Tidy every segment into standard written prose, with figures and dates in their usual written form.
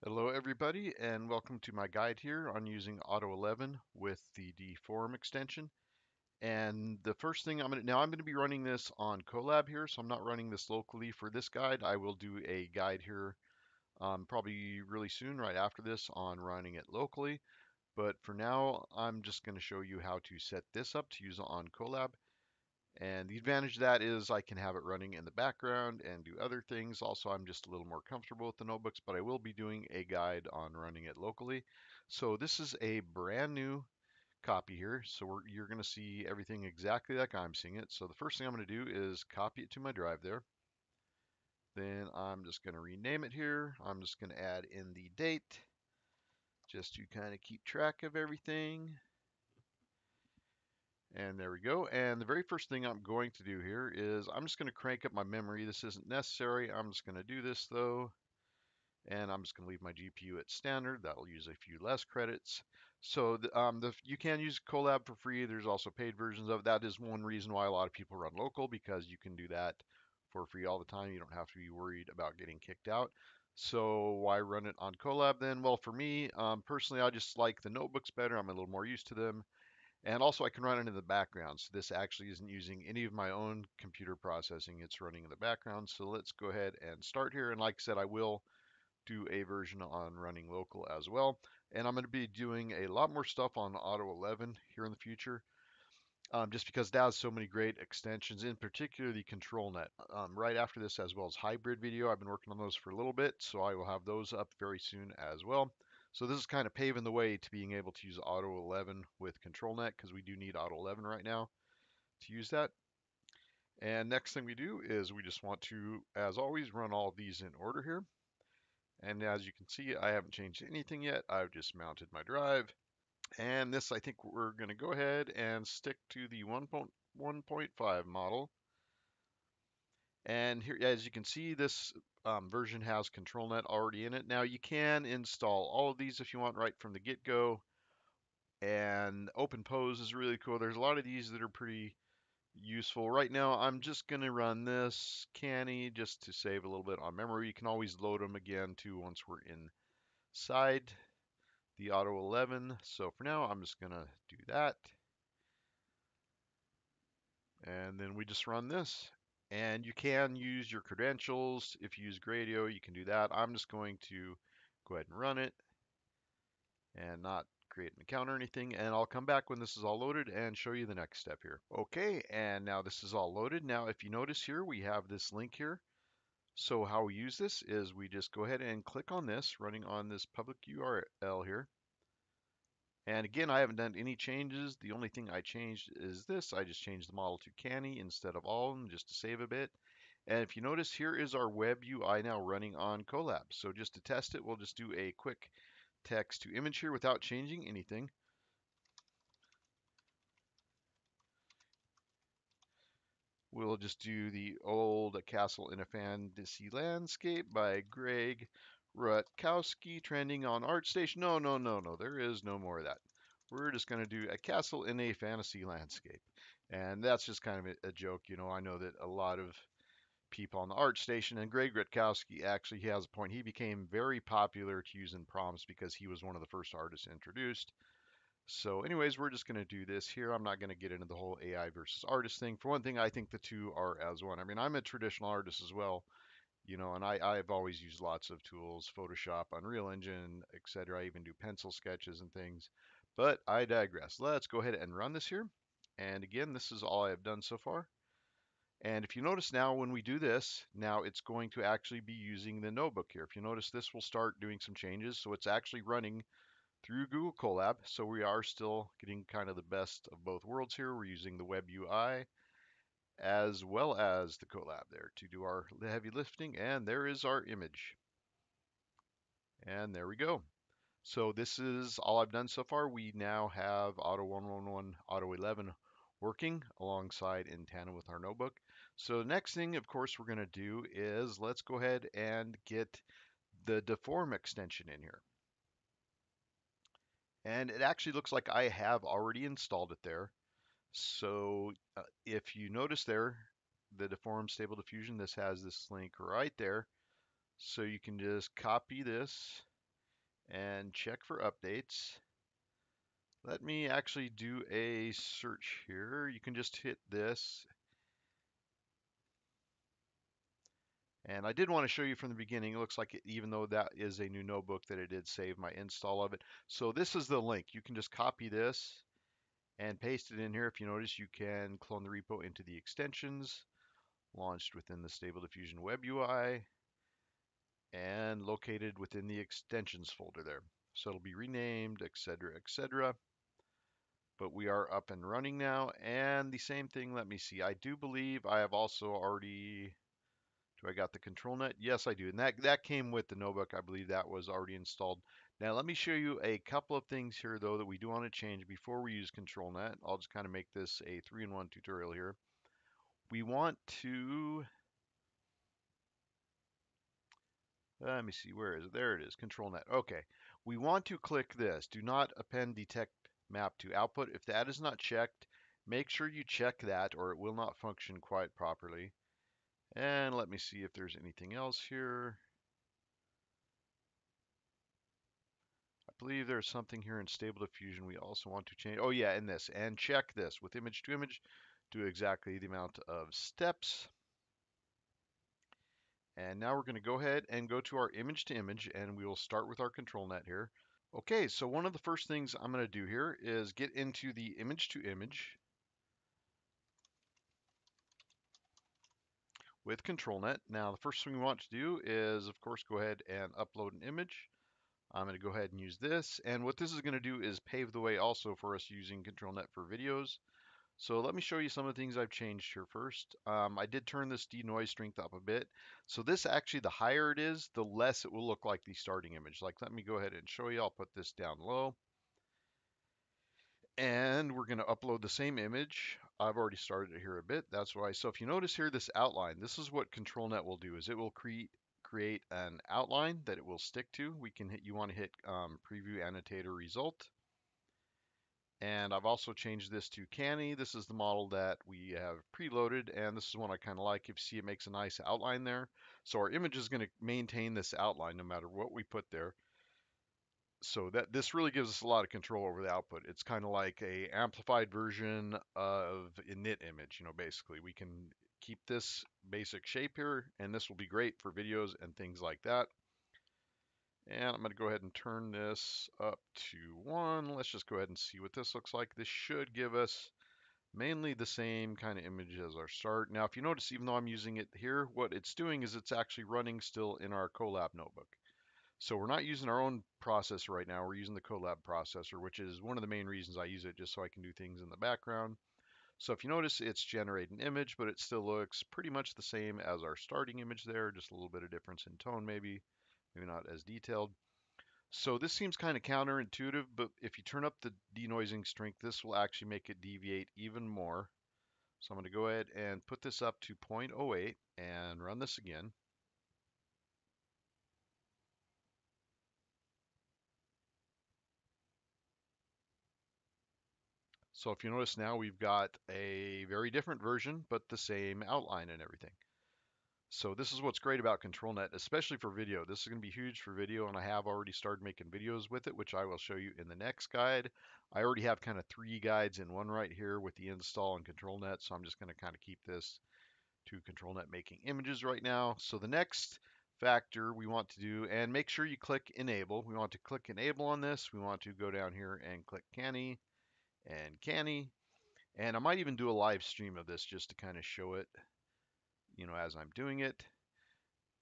Hello everybody and welcome to my guide here on using Auto11 with the Deforum extension. And the first thing I'm going to be running this on Colab here, so I'm not running this locally for this guide. I will do a guide here probably really soon right after this on running it locally. But for now, I'm just going to show you how to set this up to use on Colab. And the advantage of that is I can have it running in the background and do other things. Also, I'm just a little more comfortable with the notebooks, but I will be doing a guide on running it locally. So this is a brand new copy here. So you're going to see everything exactly like I'm seeing it. So the first thing I'm going to do is copy it to my drive there. Then I'm just going to rename it here. I'm just going to add in the date just to kind of keep track of everything. And there we go. And the very first thing I'm going to do here is I'm just going to crank up my memory. This isn't necessary. I'm just going to do this though. And I'm just going to leave my GPU at standard. That'll use a few less credits. So you can use Colab for free. There's also paid versions of it. That is one reason why a lot of people run local, because you can do that for free all the time. You don't have to be worried about getting kicked out. So why run it on Colab then? Well, for me, personally, I just like the notebooks better. I'm a little more used to them. And also I can run it in the background. So this actually isn't using any of my own computer processing. It's running in the background. So let's go ahead and start here. And like I said, I will do a version on running local as well. And I'm going to be doing a lot more stuff on Auto11 here in the future. Just because it has so many great extensions, in particular the Controlnet. Right after this, as well as hybrid video, I've been working on those for a little bit, so I will have those up very soon as well. So this is kind of paving the way to being able to use Auto11 with Controlnet, because we do need Auto11 right now to use that. And next thing we do is we just want to, as always, run all of these in order here. And as you can see, I haven't changed anything yet. I've just mounted my drive. And this, I think we're going to go ahead and stick to the 1.1.5 model. And here, as you can see, this version has ControlNet already in it. Now you can install all of these if you want right from the get-go. And OpenPose is really cool. There's a lot of these that are pretty useful. Right now, I'm just going to run this canny just to save a little bit on memory. You can always load them again too once we're inside the Auto11. So for now, I'm just going to do that. And then we just run this. And you can use your credentials. If you use Gradio, you can do that. I'm just going to go ahead and run it and not create an account or anything. And I'll come back when this is all loaded and show you the next step here. Okay, and now this is all loaded. Now, if you notice here, we have this link here. So how we use this is we just go ahead and click on this, running on this public URL here. And again, I haven't done any changes. The only thing I changed is this. I just changed the model to canny instead of all, just to save a bit. And if you notice, here is our web UI now running on Colab. So just to test it, we'll just do a quick text to image here without changing anything. We'll just do the old Castle in a Fantasy Landscape by Greg Rutkowski, trending on ArtStation. No, no, no, no, there is no more of that. We're just going to do a castle in a fantasy landscape. And that's just kind of a joke. You know, I know that a lot of people on the ArtStation, and Greg Rutkowski actually, he has a point. He became very popular to use in prompts because he was one of the first artists introduced. So anyways, we're just going to do this here. I'm not going to get into the whole AI versus artist thing. For one thing, I think the two are as one. I mean, I'm a traditional artist as well, you know, and I've always used lots of tools, Photoshop, Unreal Engine, etc. I even do pencil sketches and things. But I digress. Let's go ahead and run this here. And again, this is all I have done so far. And if you notice now, when we do this, now it's going to actually be using the notebook here. If you notice, this will start doing some changes. So it's actually running through Google Colab. So we are still getting kind of the best of both worlds here. We're using the web UI as well as the Colab there to do our heavy lifting. And there is our image. And there we go. So this is all I've done so far. We now have Auto1111, Auto11 working alongside in tandem with our notebook. So the next thing, of course, we're going to do is let's go ahead and get the Deforum extension in here. And it actually looks like I have already installed it there. So if you notice there, the Deforum Stable Diffusion, this has this link right there. So you can just copy this and check for updates. Let me actually do a search here. You can just hit this. And I did want to show you from the beginning, it looks like even though that is a new notebook, that it did save my install of it. So this is the link. You can just copy this and paste it in here. If you notice, you can clone the repo into the extensions, launched within the Stable Diffusion Webui, and located within the extensions folder there. So it'll be renamed, etc., etc. But we are up and running now. And the same thing, let me see. I do believe I have also already, do I got the Controlnet? Yes, I do. And that came with the notebook. I believe that was already installed. Now let me show you a couple of things here though that we do want to change before we use Controlnet. I'll just kind of make this a 3-in-1 tutorial here. We want to, let me see, where is it? There it is, Controlnet. Okay, we want to click this. Do not append detect map to output. If that is not checked, make sure you check that or it will not function quite properly. And let me see if there's anything else here. I believe there's something here in Stable Diffusion we also want to change. Oh yeah, in this. And check this. With image to image, do exactly the amount of steps. And now we're going to go ahead and go to our image to image, and we will start with our Controlnet here. Okay, so one of the first things I'm going to do here is get into the image to image with Controlnet. Now, the first thing we want to do is, of course, go ahead and upload an image. I'm going to go ahead and use this. And what this is going to do is pave the way also for us using Controlnet for videos. So let me show you some of the things I've changed here first. I did turn this denoise strength up a bit. So this actually, the higher it is, the less it will look like the starting image. Like, let me go ahead and show you. I'll put this down low. And we're going to upload the same image. I've already started it here a bit. That's why. So if you notice here, this outline, this is what Controlnet will do, is it will create an outline that it will stick to. We can hit, you want to hit preview annotator result. And I've also changed this to canny. This is the model that we have preloaded, and this is one I kind of like. If you see, it makes a nice outline there. So our image is going to maintain this outline no matter what we put there. So that this really gives us a lot of control over the output. It's kind of like a amplified version of a init image, basically. We can keep this basic shape here, and this will be great for videos and things like that. And I'm going to go ahead and turn this up to 1. Let's just go ahead and see what this looks like. This should give us mainly the same kind of image as our start. Now, if you notice, even though I'm using it here, what it's doing is it's actually running still in our Colab notebook. So we're not using our own processor right now. We're using the Colab processor, which is one of the main reasons I use it, just so I can do things in the background. So if you notice, it's generating an image, but it still looks pretty much the same as our starting image there, just a little bit of difference in tone maybe not as detailed. So this seems kind of counterintuitive, but if you turn up the denoising strength, this will actually make it deviate even more. So I'm going to go ahead and put this up to 0.08 and run this again. So if you notice now, we've got a very different version, but the same outline and everything. So this is what's great about Controlnet, especially for video. This is going to be huge for video, and I have already started making videos with it, which I will show you in the next guide. I already have kind of 3 guides in one right here with the install and Controlnet, so I'm just going to kind of keep this to Controlnet making images right now. So the next factor we want to do, and make sure you click enable. We want to click enable on this. We want to go down here and click canny and canny. And I might even do a live stream of this just to kind of show it, as I'm doing it.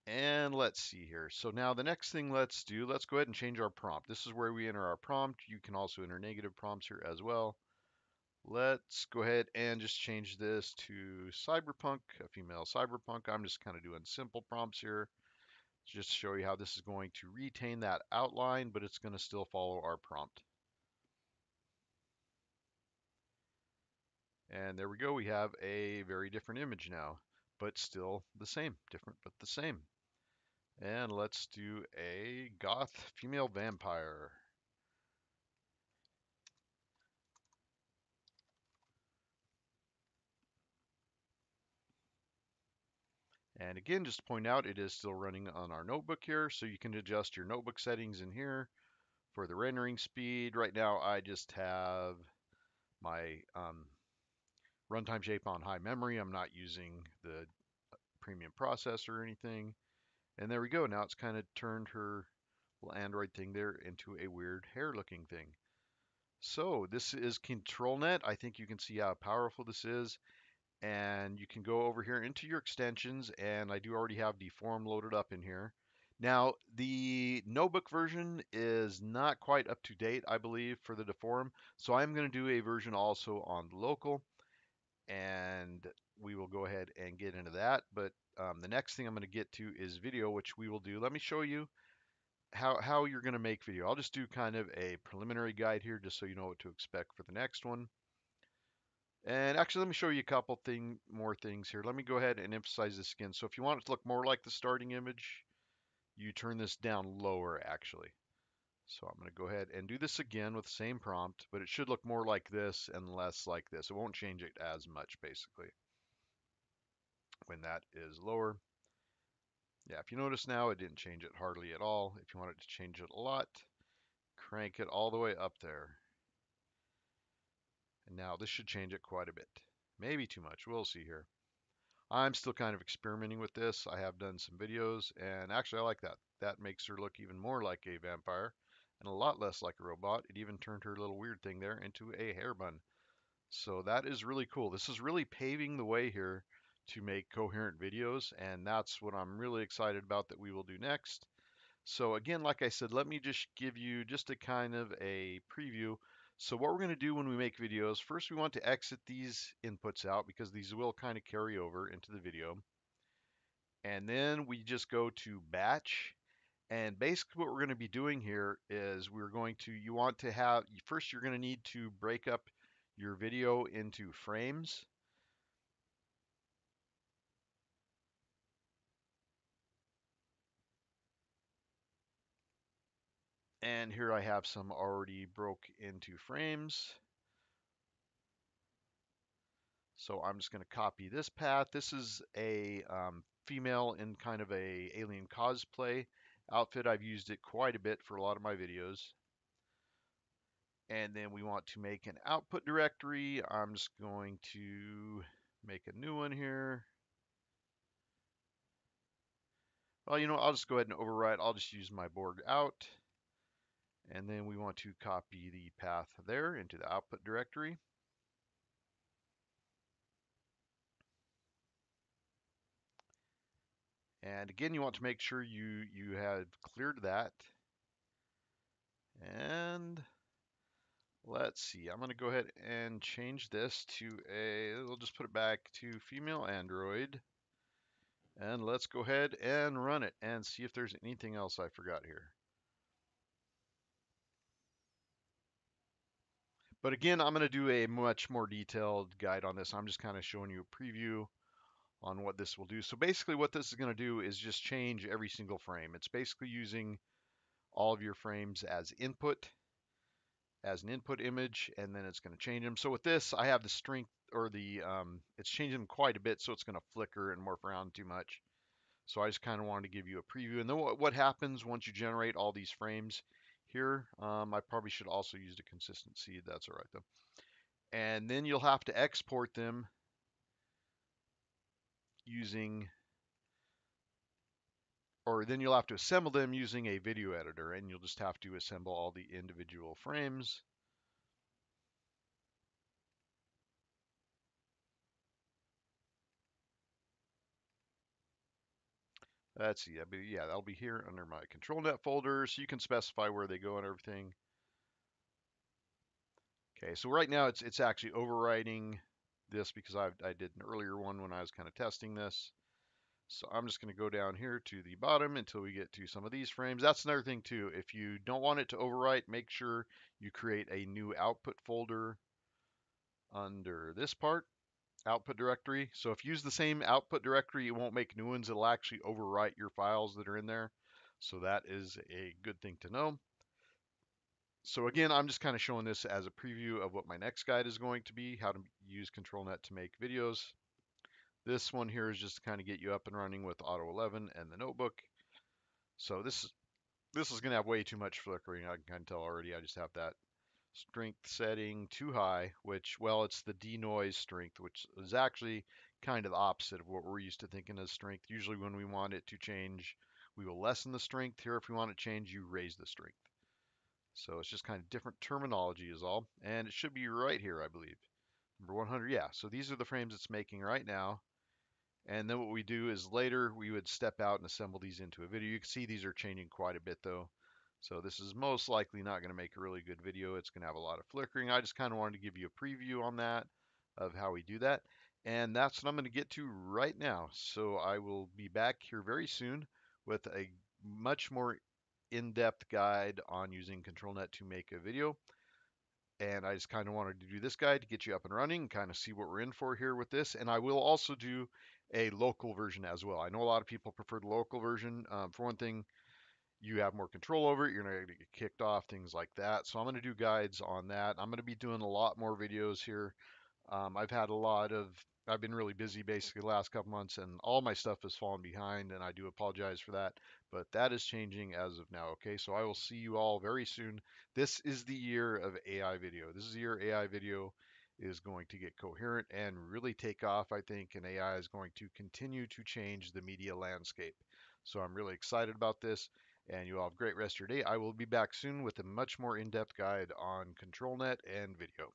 And let's see here. So now the next thing let's go ahead and change our prompt. This is where we enter our prompt. You can also enter negative prompts here as well. Let's go ahead and just change this to cyberpunk, a female cyberpunk. I'm just kind of doing simple prompts here, just to show you how this is going to retain that outline, but it's going to still follow our prompt. And there we go. We have a very different image now, but still the same. Different, but the same. And let's do a goth female vampire. And again, just to point out, it is still running on our notebook here, so you can adjust your notebook settings in here. For the rendering speed, right now I just have my runtime shape on high memory. I'm not using the premium processor or anything. And there we go. Now it's kind of turned her little Android thing there into a weird hair looking thing. So this is Controlnet. I think you can see how powerful this is. And you can go over here into your extensions, and I do already have Deforum loaded up in here. Now, the notebook version is not quite up to date, I believe, for the Deforum. So I'm going to do a version also on the local, and we will go ahead and get into that. But the next thing I'm going to get to is video, which we will do. Let me show you how you're going to make video. I'll just do kind of a preliminary guide here just so you know what to expect for the next one. And actually, let me show you a couple more things here. Let me go ahead and emphasize this again. So if you want it to look more like the starting image, you turn this down lower actually. So I'm going to go ahead and do this again with the same prompt, but it should look more like this and less like this. It won't change it as much basically when that is lower. Yeah, if you notice now, it didn't change it hardly at all. If you want it to change it a lot, crank it all the way up there. And now this should change it quite a bit. Maybe too much, we'll see here. I'm still kind of experimenting with this. I have done some videos, and actually I like that. That makes her look even more like a vampire and a lot less like a robot. It even turned her little weird thing there into a hair bun. So that is really cool. This is really paving the way here to make coherent videos, and that's what I'm really excited about that we will do next. So again, like I said, let me just give you just a kind of a preview. So what we're going to do when we make videos, first we want to exit these inputs out because these will kind of carry over into the video. And then we just go to batch. And basically what we're going to be doing here is you want to have, first you're going to need to break up your video into frames. And here I have some already broke into frames. So I'm just going to copy this path. This is a female in kind of a alien cosplay outfit. I've used it quite a bit for a lot of my videos. And then we want to make an output directory. I'm just going to make a new one here. Well, I'll just go ahead and overwrite. I'll just use my board out. And then we want to copy the path there into the output directory. And again, you want to make sure you have cleared that. And let's see, I'm going to go ahead and change this to we'll just put it back to female Android. And let's go ahead and run it and see if there's anything else I forgot here. But again, I'm going to do a much more detailed guide on this. I'm just kind of showing you a preview on what this will do. So basically what this is going to do is just change every single frame. It's basically using all of your frames as an input image, and then it's going to change them. So with this, I have the strength or it's changing them quite a bit, so it's going to flicker and morph around too much. So I just kind of wanted to give you a preview. And then what happens once you generate all these frames here, I probably should also use the consistency. That's all right though. And then you'll have to export them using, or then you'll have to assemble them using a video editor, and you'll just have to assemble all the individual frames. Let's see, that'll be here under my Controlnet folder, so you can specify where they go and everything. Okay, so right now it's actually overwriting this because I did an earlier one when I was kind of testing this. So I'm just going to go down here to the bottom until we get to some of these frames. That's another thing too. If you don't want it to overwrite, make sure you create a new output folder under this part, output directory. So if you use the same output directory, it won't make new ones. It'll actually overwrite your files that are in there. So that is a good thing to know. So again, I'm just kind of showing this as a preview of what my next guide is going to be, how to use Controlnet to make videos. This one here is just to kind of get you up and running with Auto11 and the notebook. So this This is going to have way too much flickering. I can kind of tell already. I just have that strength setting too high, which, well, it's the denoise strength, which is actually kind of the opposite of what we're used to thinking as strength. Usually when we want it to change, we will lessen the strength. Here, if we want it to change, you raise the strength. So it's just kind of different terminology is all. And it should be right here, I believe. Number 100, yeah. So these are the frames it's making right now. And then what we do is later we would step out and assemble these into a video. You can see these are changing quite a bit though. So this is most likely not going to make a really good video. It's going to have a lot of flickering. I just kind of wanted to give you a preview on that of how we do that. And that's what I'm going to get to right now. So I will be back here very soon with a much more in-depth guide on using Controlnet to make a video. And I just kind of wanted to do this guide to get you up and running, kind of see what we're in for here with this. And I will also do a local version as well. I know a lot of people prefer the local version. For one thing, you have more control over it. You're not going to get kicked off, things like that. So I'm going to do guides on that. I'm going to be doing a lot more videos here. I've been really busy basically the last couple months, and all my stuff has fallen behind, and I do apologize for that. But that is changing as of now. Okay, so I will see you all very soon. This is the year of AI video. This is the year AI video is going to get coherent and really take off, I think, and AI is going to continue to change the media landscape. So I'm really excited about this, and you all have a great rest of your day. I will be back soon with a much more in-depth guide on ControlNet and video.